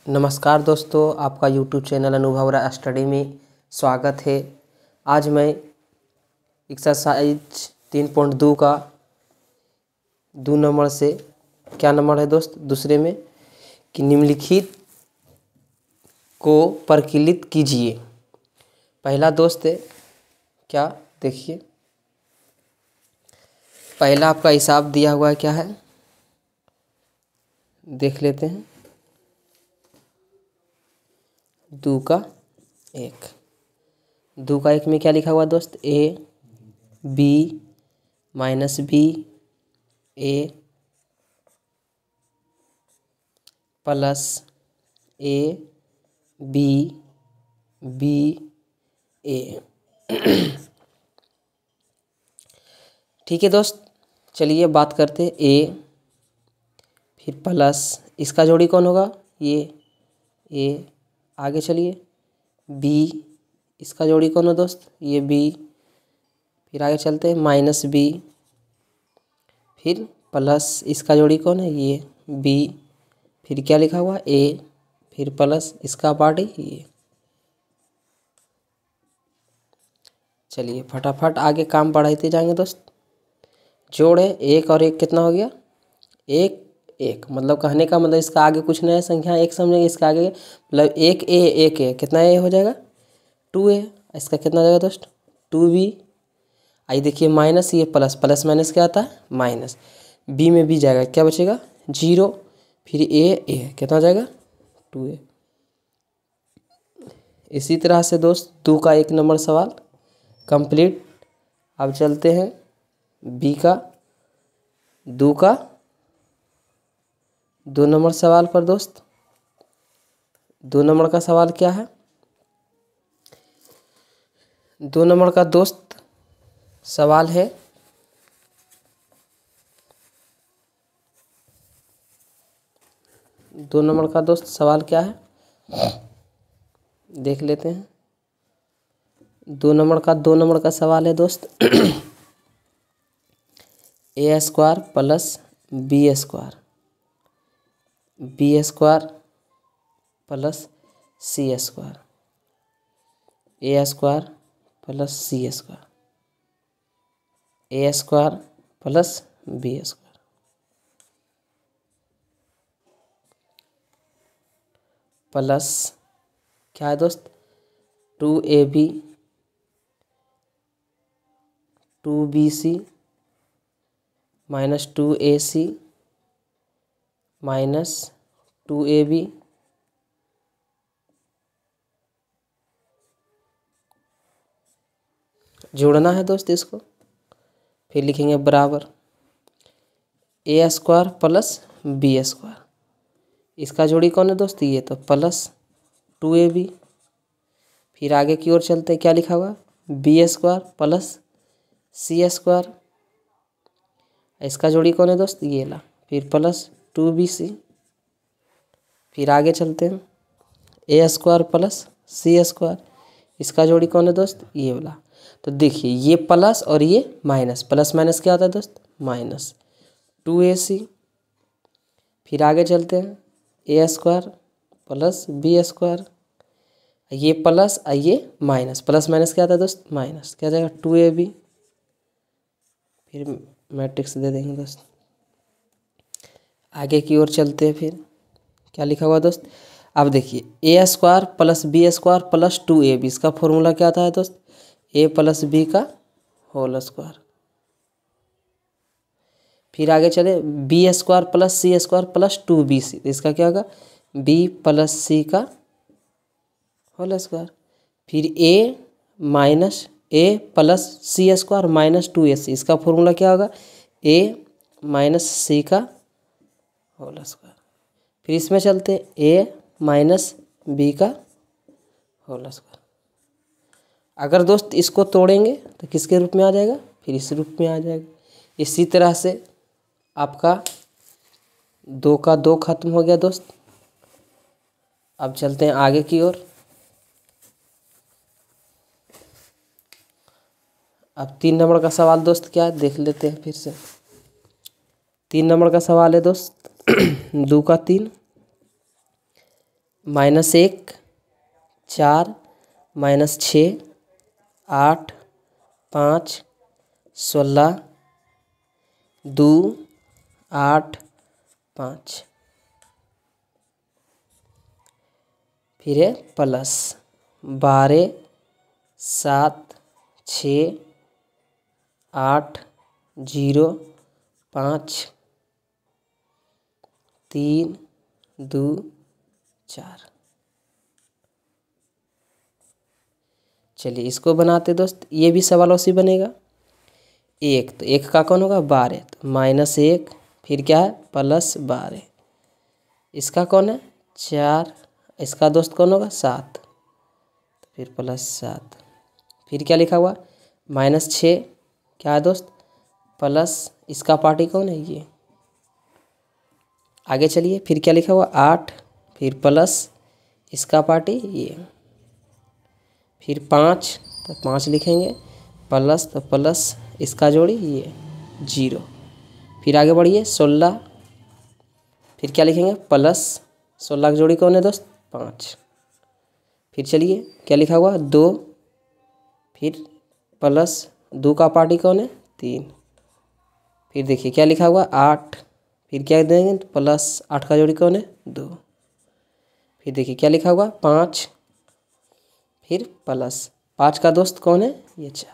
नमस्कार दोस्तों, आपका YouTube चैनल अनुभव राय स्टडी में स्वागत है। आज मैं एक्सरसाइज 3.2 का 2 नंबर से क्या नंबर है दोस्त दूसरे में कि निम्नलिखित को परिकलित कीजिए। पहला दोस्त है क्या, देखिए पहला आपका हिसाब दिया हुआ है, क्या है देख लेते हैं। 2 का 1, 2 का 1 में क्या लिखा हुआ दोस्त, A B minus B A plus A B B A. ठीक है दोस्त, चलिए बात करते हैं। ए फिर प्लस, इसका जोड़ी कौन होगा, ये ए। आगे चलिए बी, इसका जोड़ी कौन है दोस्त, ये बी। फिर आगे चलते हैं माइनस बी, फिर प्लस, इसका जोड़ी कौन है, ये बी। फिर क्या लिखा हुआ, ए, फिर प्लस, इसका पार्ट ये। चलिए फटाफट आगे काम बढ़ाते जाएंगे दोस्त। जोड़ है 1 और 1 कितना हो गया, 1 1, मतलब कहने का मतलब इसका आगे कुछ नया संख्या 1 समझेंगे। इसका आगे मतलब 1 ए कितना ए हो जाएगा, 2a। इसका कितना हो जाएगा दोस्त, 2b। आई देखिए माइनस, ये प्लस, प्लस माइनस क्या आता है माइनस। बी में भी जाएगा, क्या बचेगा 0। फिर ए कितना हो जाएगा 2a। इसी तरह से दोस्त 2 का 1 नंबर सवाल कंप्लीट। अब चलते हैं बी का 2 का 2 नंबर सवाल पर दोस्त। 2 नंबर का सवाल क्या है, 2 नंबर का दोस्त सवाल है, दो नंबर का दोस्त सवाल क्या है देख लेते हैं। 2 नंबर का सवाल है दोस्त A square plus B square, B square plus C square, A square plus C square, A square plus B square plus क्या है दोस्त, 2ab 2bc minus 2ac minus 2ab जोड़ना है दोस्त इसको। फिर लिखेंगे बराबर ए स्क्वायर प्लस बी स्क्वायर, इसका जोड़ी कौन है दोस्त, ये तो प्लस 2ab। फिर आगे की ओर चलते हैं, क्या लिखा हुआ B square plus C square, इसका जोड़ी कौन है दोस्त, ये ला। फिर प्लस 2bc। फिर आगे चलते हैं ए स्क्वायर प्लस सी स्क्वायर, इसका जोड़ी कौन है दोस्त, ये वाला। तो देखिए ये प्लस और ये माइनस, प्लस माइनस क्या होता है दोस्त, माइनस 2ac। फिर आगे चलते हैं ए स्क्वायर प्लस बी स्क्वायर, ये प्लस ये माइनस, प्लस माइनस क्या आता है दोस्त, माइनस, क्या जाएगा 2ab। फिर मैट्रिक्स दे देंगे दोस्त। आगे की ओर चलते हैं, फिर क्या लिखा हुआ दोस्त। अब देखिए A square plus B square plus 2ab, इसका फॉर्मूला क्या आता है दोस्त, ए प्लस बी का होल स्क्वायर। फिर आगे चले B square plus C square plus 2bc, इसका क्या होगा बी प्लस सी का होल स्क्वायर। फिर ए माइनस ए plus C square minus 2ac, इसका फॉर्मूला क्या होगा ए माइनस सी का होल स्क्वायर। फिर इसमें चलते ए माइनस बी का होल स्क्वायर। अगर दोस्त इसको तोड़ेंगे तो किसके रूप में आ जाएगा, फिर इस रूप में आ जाएगा। इसी तरह से आपका 2 का 2 खत्म हो गया दोस्त। अब चलते हैं आगे की ओर। अब 3 नंबर का सवाल दोस्त क्या है देख लेते हैं फिर से। 3 नंबर का सवाल है दोस्त 2 का 3, -1 4 -6 8 5 16 2 8 5। फिर है प्लस 12 7 6 8 0 5 3 2 4। चलिए इसको बनाते दोस्त, ये भी सवाल उसी बनेगा। एक तो एक का कौन होगा 12, तो -1 फिर क्या है +12। इसका कौन है 4, इसका दोस्त कौन होगा 7, फिर +7। फिर क्या लिखा हुआ -6 क्या है दोस्त प्लस, इसका पार्टी कौन है ये। आगे चलिए फिर क्या लिखा हुआ 8 फिर प्लस, इसका पार्टी ये। फिर 5 तो 5 लिखेंगे, प्लस तो प्लस, इसका जोड़ी ये 0। फिर आगे बढ़िए 16, फिर क्या लिखेंगे प्लस, 16 की जोड़ी कौन है दोस्त 5। फिर चलिए क्या लिखा हुआ 2, फिर प्लस 2 का पार्टी कौन है 3। फिर देखिए क्या लिखा हुआ 8, फिर क्या देंगे प्लस 8 का जोड़ी कौन है 2। फिर देखिए क्या लिखा हुआ 5, फिर प्लस 5 का दोस्त कौन है ये 4।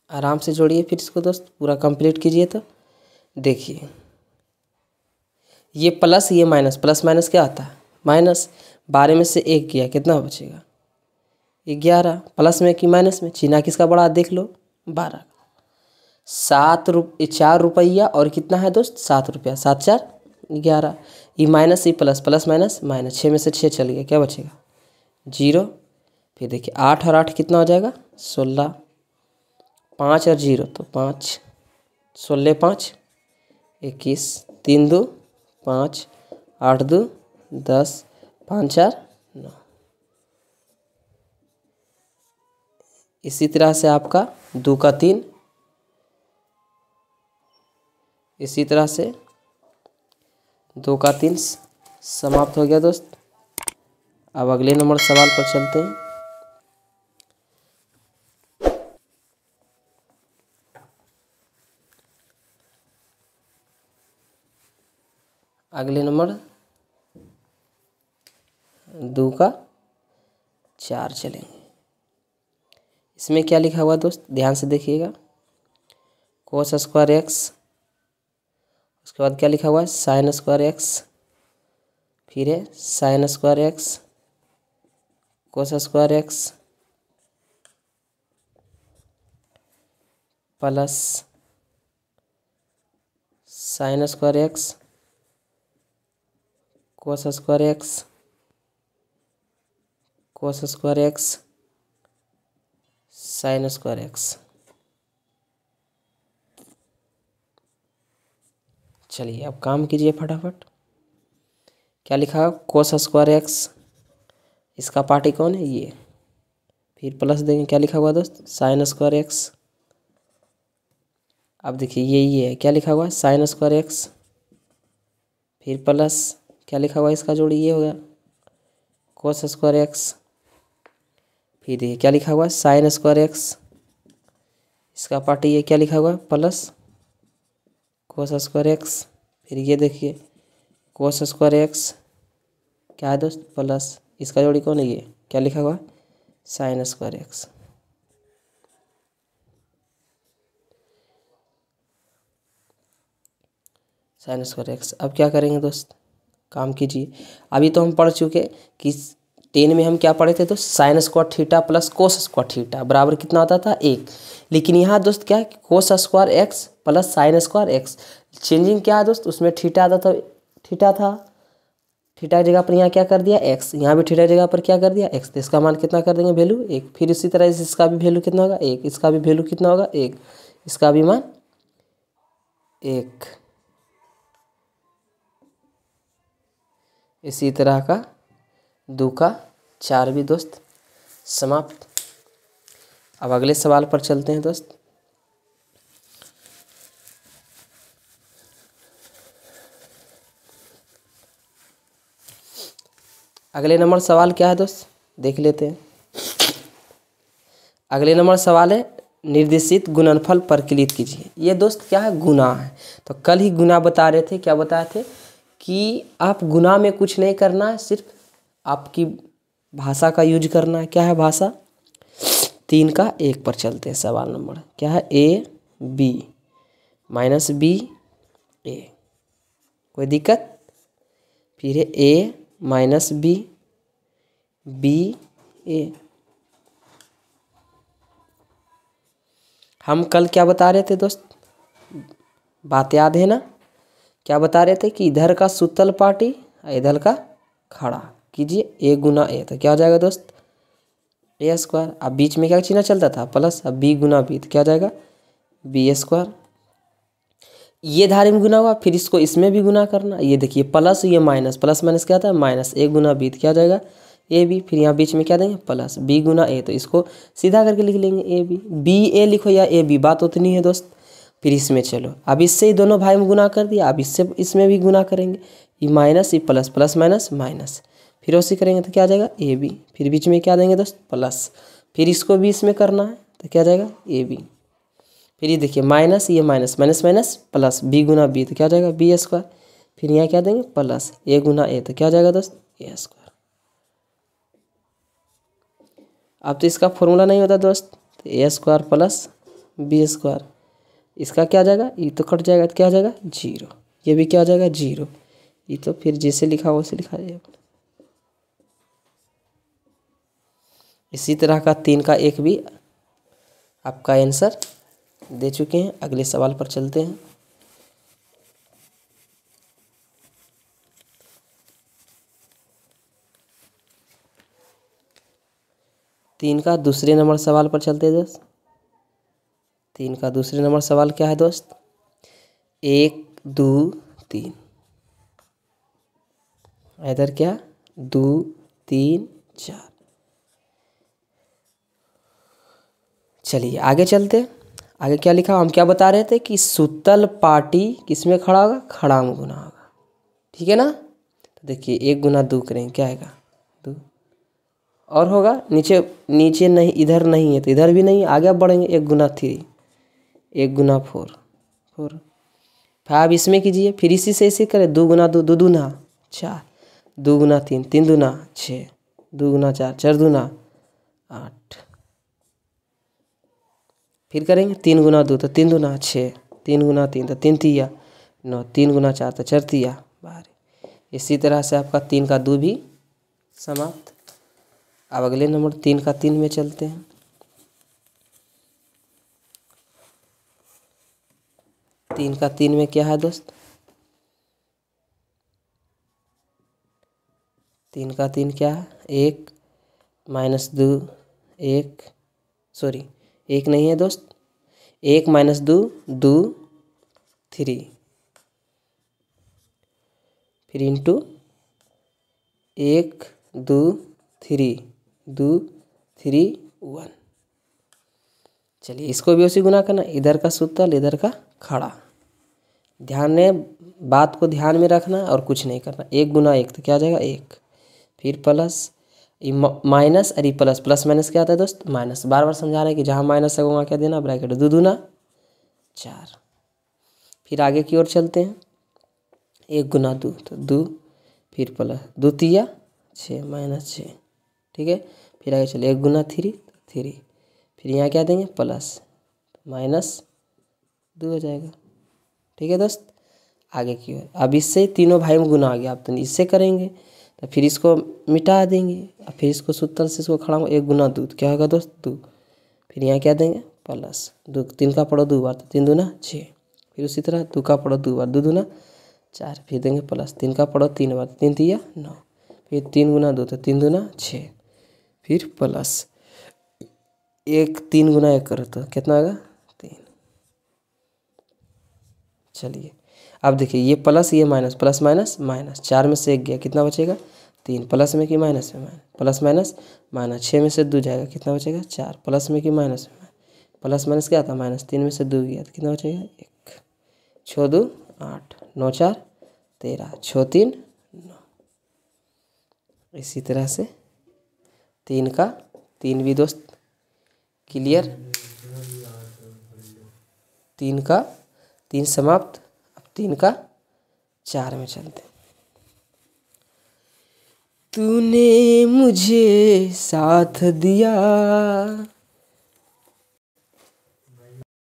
आराम से जोड़िए फिर इसको दोस्त, पूरा कंप्लीट कीजिए। तो देखिए ये प्लस ये माइनस, प्लस माइनस क्या आता है माइनस। 12 में से 1 गया, कितना बचेगा 11। प्लस में कि माइनस में, चिन्ह किसका बड़ा देख लो 12। 4 रुपया और कितना है दोस्त 7 रुपया, 7 4 11। ये माइनस ये प्लस, प्लस माइनस माइनस, 6 में से 6 चल गया, क्या बचेगा 0। फिर देखिए 8 और 8 कितना हो जाएगा 16, 5 और 0 तो 5, 16 5 21, 3 2 5 8 2 10 5 4 9। इसी तरह से आपका 2 का 3, इसी तरह से 2 का 3 समाप्त हो गया दोस्त। अब अगले नंबर सवाल पर चलते हैं। अगले नंबर 2 का 4 चलेंगे। इसमें क्या लिखा हुआ दोस्त ध्यान से देखिएगा, कोस स्क्वायर एक्स, उसके बाद क्या लिखा हुआ है साइन स्क्वायर एक्स, फिर है sine square x, cos square x plus sine square x, cos square x, cos square x, sine square x. चलिए अब काम कीजिए फटाफट। क्या लिखा कोस स्क्वायर एक्स, इसका पार्टी कौन है ये, फिर प्लस देंगे क्या लिखा हुआ दोस्त साइन स्क्वायर एक्स। अब देखिए ये है क्या लिखा हुआ है साइन स्क्वायर एक्स, फिर प्लस क्या लिखा हुआ है इसका जोड़ी ये हो गया कोस स्क्वायर एक्स। फिर देखिए क्या लिखा हुआ है साइन स्क्वायर एक्स, इसका पार्टी ये क्या लिखा हुआ है प्लस कोस स्क्वायर एक्स। फिर ये देखिए कोस स्क्वायर एक्स क्या है दोस्त प्लस, इसका जोड़ी कौन है ये क्या लिखा हुआ है sine square x. Sine square x. अब क्या करेंगे दोस्त, काम कीजिए। अभी तो हम पढ़ चुके कि 10 में हम क्या पढ़े थे दोस्त sine square theta plus cos square theta बराबर कितना होता था 1। लेकिन यहाँ दोस्त क्या है cos square x plus sine square x, changing क्या है दोस्त उसमें थीटा आता था, थीटा था, थीटा की जगह पर यहाँ क्या कर दिया एक्स, यहाँ भी थीटा की जगह पर क्या कर दिया एक्स, तो इसका मान कितना कर देंगे वैल्यू 1। फिर इसी तरह इसका भी वैल्यू कितना होगा 1, इसका भी वैल्यू कितना होगा 1, इसका भी मान 1। इसी तरह का 2 का 4 भी दोस्त समाप्त। अब अगले सवाल पर चलते हैं दोस्त। अगले नंबर सवाल क्या है दोस्त, देख लेते हैं। अगले नंबर सवाल है निर्देशित गुणनफल परिकलित कीजिए। ये दोस्त क्या है, गुणा है। तो कल ही गुणा बता रहे थे, क्या बताए थे कि आप गुणा में कुछ नहीं करना है, सिर्फ आपकी भाषा का यूज करना है। क्या है भाषा, 3 का 1 पर चलते हैं। सवाल नंबर क्या है, ए बी माइनस बी ए, कोई दिक्कत। फिर है ए माइनस बी बी ए। हम कल क्या बता रहे थे दोस्त, बात याद है ना, क्या बता रहे थे कि इधर का सुतल पाटी और इधर का खड़ा कीजिए, ए गुना ए, तो क्या हो जाएगा दोस्त, ए स्क्वायर। अब बीच में क्या चिन्ह चलता था, प्लस, अब बी गुना बी, तो क्या हो जाएगा बी स्क्वायर। ये धारे में गुना हुआ, फिर इसको इसमें भी गुना करना। ये देखिए प्लस, ये माइनस, प्लस माइनस क्या आता है माइनस, ए गुना बी, तो क्या हो जाएगा ए बी। फिर यहाँ बीच में क्या देंगे प्लस, बी गुना ए, तो इसको सीधा करके लिख लेंगे ए बी। बी ए लिखो या ए बी, बात उतनी है दोस्त। फिर इसमें चलो, अब इससे ही दोनों भाई में गुना कर दिया, अब इससे इसमें भी गुना करेंगे, ये माइनस ये प्लस, प्लस माइनस माइनस, फिर उसी करेंगे तो क्या आ जाएगा ए बी। फिर बीच में क्या देंगे दोस्त प्लस, फिर इसको भी इसमें करना है तो क्या आ जाएगा ए बी। फिर ये देखिए माइनस, ये minus, minus minus plus, B गुना बी, तो क्या हो जाएगा बी स्क्वायर। फिर यहाँ क्या देंगे प्लस, ए गुना ए, तो क्या हो जाएगा दोस्त ए स्क्वायर। अब तो इसका फॉर्मूला नहीं होता दोस्त, तो ए स्क्वायर प्लस बी स्क्वायर, इसका क्या आ जाएगा, ये तो कट जाएगा, तो क्या आ जाएगा 0, ये भी क्या हो जाएगा 0। ये तो फिर जैसे लिखा हो वैसे लिखा जाएगा। इसी तरह का 3 का 1 भी आपका आंसर दे चुके हैं। अगले सवाल पर चलते हैं। तीन का दूसरे नंबर सवाल पर चलते हैं दोस्त। 3 का दूसरे नंबर सवाल क्या है दोस्त, 1 2 3, इधर क्या 2 3 4। चलिए आगे चलते हैं। आगे क्या लिखा, हम क्या बता रहे थे कि सुतल पाटी किस में खड़ा होगा, खड़ा में गुना होगा, ठीक है ना। तो देखिए 1 गुना 2 करेंगे, क्या आएगा 2, और होगा नीचे, नीचे नहीं, इधर नहीं है तो इधर भी नहीं, आगे बढ़ेंगे 1 गुना 3, 1 गुना 4 4। फिर इसमें कीजिए, फिर इसी से इसी करें, 2 गुना 2 2 दूना 4, 2 गुना 3 3 दूना 6, 2 गुना 4 4 दूना 8। फिर करेंगे 3 गुना 2 तो 3 दूना 6, 3 गुना 3 तो 3 तिया 9, 3 गुना 4 तो 4 तिया 12। इसी तरह से आपका 3 का 2 भी समाप्त। अब अगले नंबर 3 का 3 में चलते हैं। 3 का 3 में क्या है दोस्त, 3 का 3 क्या है, 1 माइनस 2 1, सॉरी 1 नहीं है दोस्त, 1 माइनस 2 2 3, फिर इंटू 1 2 3 2 3 1। चलिए इसको भी उसी गुना करना, इधर का सुतल इधर का खड़ा, ध्यान में बात को ध्यान में रखना और कुछ नहीं करना। 1 गुना 1 तो क्या आ जाएगा 1, फिर प्लस माइनस, अरे प्लस, प्लस माइनस क्या आता है दोस्त माइनस। बार बार समझा रहे हैं कि जहाँ माइनस है वहाँ क्या देना ब्रैकेट, 2 दूना 4। फिर आगे की ओर चलते हैं, 1 गुना 2 तो 2, फिर प्लस 2 तिया 6 माइनस 6, ठीक है। फिर आगे चलिए 1 गुना 3 3, फिर यहाँ क्या देंगे प्लस माइनस 2 हो जाएगा, ठीक है दोस्त। आगे की ओर, अब इससे तीनों भाई में गुना आ गया, अब तो इससे करेंगे तो फिर इसको मिटा देंगे, और फिर इसको सूत्र से इसको खड़ा 1 गुना 2 तो क्या होगा दोस्त 2, फिर यहाँ क्या देंगे प्लस 2, 3 का पढ़ो 2 बार तो 3 दूना 6, फिर उसी तरह 2 का पढ़ो 2 बार 2 दूना 4, फिर देंगे प्लस 3 का पढ़ो 3 बार 3 तिया 9, फिर 3 गुना 2 तो 3 दूना 6, फिर प्लस 1 3 गुना 1 करो तो कितना आएगा 3। चलिए अब देखिए ये प्लस ये माइनस, प्लस माइनस माइनस, 4 में से 1 गया कितना बचेगा 3, प्लस में कि माइनस में, प्लस माइनस माइनस, 6 में से 2 जाएगा कितना बचेगा 4, प्लस में कि माइनस में, प्लस माइनस क्या था माइनस, 3 में से 2 गया तो कितना बचेगा 1, 6 2 8 9 4 13, 6 3 9। इसी तरह से 3 का 3 भी दोस्त क्लियर। 3 का 3 समाप्त। अब 3 का 4 में चलते। तूने मुझे साथ दिया।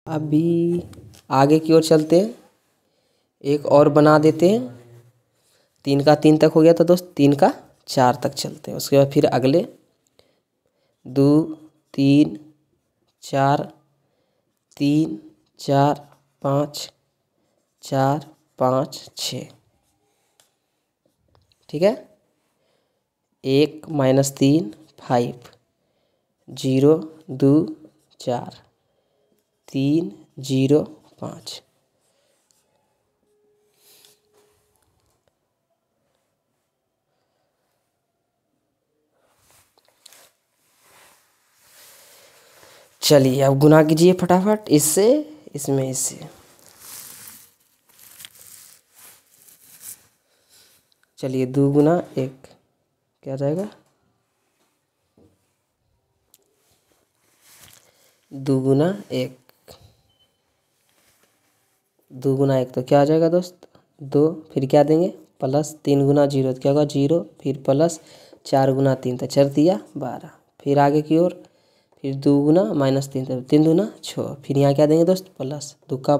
अभी आगे की ओर चलते हैं, एक और बना देते हैं। 3 का 3 तक हो गया था दोस्त, 3 का 4 तक चलते हैं। उसके बाद फिर अगले 2 3 4 3 4 5 4 5 6, ठीक है। 1 -3 5 0 2 4 3 0 5। चलिए अब गुना कीजिए फटाफट, इससे इसमें इससे। चलिए 2 गुना 1 क्या जाएगा, 2 गुना 1। 2 गुना 1 तो क्या आ जाएगा दोस्त 2, फिर क्या देंगे प्लस 3 गुना 0 तो क्या होगा 0, फिर प्लस 4 गुना 3 तो 4 दिया 12। फिर आगे की ओर फिर 2 गुना -3 तो 3 दूना 6। फिर यहाँ क्या देंगे दोस्त प्लस 2 का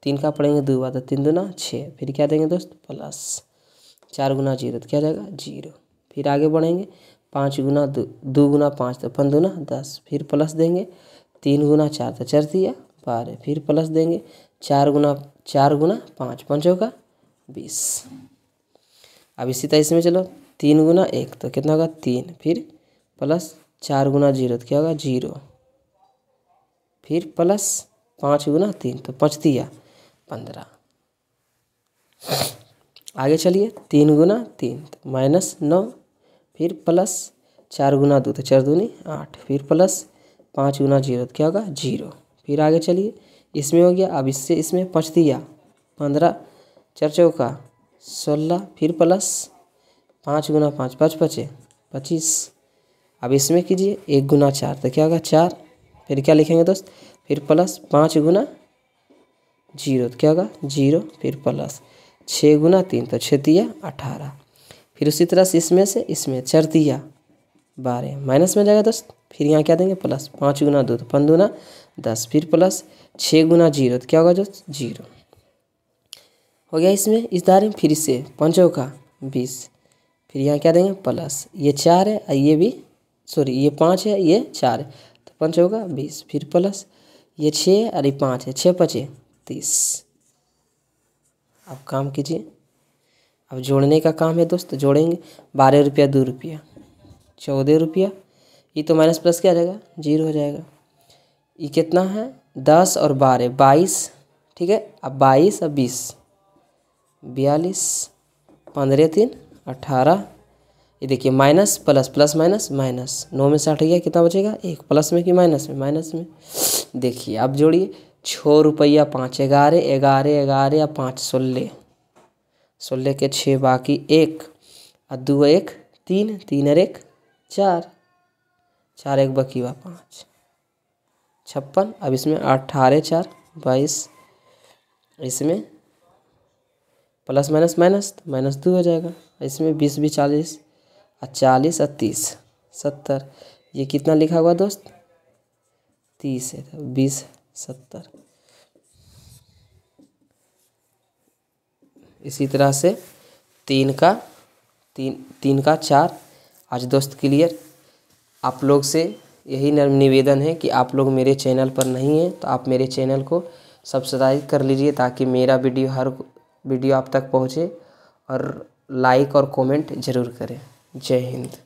3 का पढ़ेंगे 2 बार तो 3 दूना 6। फिर क्या देंगे दोस्त प्लस 4 गुना 0 तो क्या जाएगा 0। फिर आगे बढ़ेंगे 5 गुना 2 गुना 5 तो 5 दूना 10। फिर प्लस देंगे 3 गुना 4 तो 4 दिया 12। फिर प्लस देंगे 4 गुना 5 5 का 20। अब इसी तरह इसमें चलो 3 गुना 1 तो कितना होगा 3, फिर प्लस 4 गुना 0 तो क्या होगा 0, फिर प्लस 5 गुना 3 तो 5 दिया 15। आगे चलिए 3 गुना 3 तो -9, फिर प्लस 4 गुना 2 तो 4 दूनी 8, फिर प्लस 5 गुना 0 तो क्या होगा 0। फिर आगे चलिए इसमें हो गया, अब इससे इसमें 5 दिया 15 4 चौका 16, फिर प्लस 5 गुना 5 5 पचे 25। अब इसमें कीजिए 1 गुना 4 तो क्या होगा 4, फिर क्या लिखेंगे दोस्त फिर प्लस 5 गुना 0 तो क्या होगा 0, फिर प्लस 6 गुना 3 तो 6 दिया 18। फिर उसी तरह से इसमें 4 दिया 12 माइनस में जाएगा दोस्त। फिर यहाँ क्या देंगे प्लस 5 गुना 2 तो 5 दूना 10, फिर प्लस 6 गुना 0 तो क्या होगा दोस्त 0 हो गया। इसमें इस धारे में फिर से 5 का 20, फिर यहाँ क्या देंगे प्लस ये 4 है और ये भी ये 5 है ये 4 है तो 5 का 20, फिर प्लस ये 6 है और ये 5 है 6 5 30। अब काम कीजिए, अब जोड़ने का काम है दोस्त। जोड़ेंगे 12 रुपया 2 रुपया 14 रुपया, ये तो माइनस प्लस क्या आ जाएगा 0 हो जाएगा। ये कितना है 10 और 12 22, ठीक है। अब 22 और 20 42 15 3 18। ये देखिए minus plus plus minus minus 9 में से 8 गया कितना बचेगा 1, प्लस में कि माइनस में माइनस में। देखिए अब जोड़िए 6 रुपया 5 11 11 11 या 5 16 16 के 6 बाकी 1 और 2 1 3 3 और 1 4 4 1 बाकी हुआ 5 56। अब इसमें 18 4 22, इसमें प्लस माइनस माइनस तो -2 हो जाएगा। इसमें 20 भी 40 और 40 और 30 70। ये कितना लिखा हुआ दोस्त 30 है तो 20 70। इसी तरह से 3 का 4 आज दोस्त क्लियर। आप लोग से यही निवेदन है कि आप लोग मेरे चैनल पर नहीं हैं तो आप मेरे चैनल को सब्सक्राइब कर लीजिए ताकि मेरा हर वीडियो आप तक पहुँचे, और लाइक और कमेंट ज़रूर करें। जय हिंद।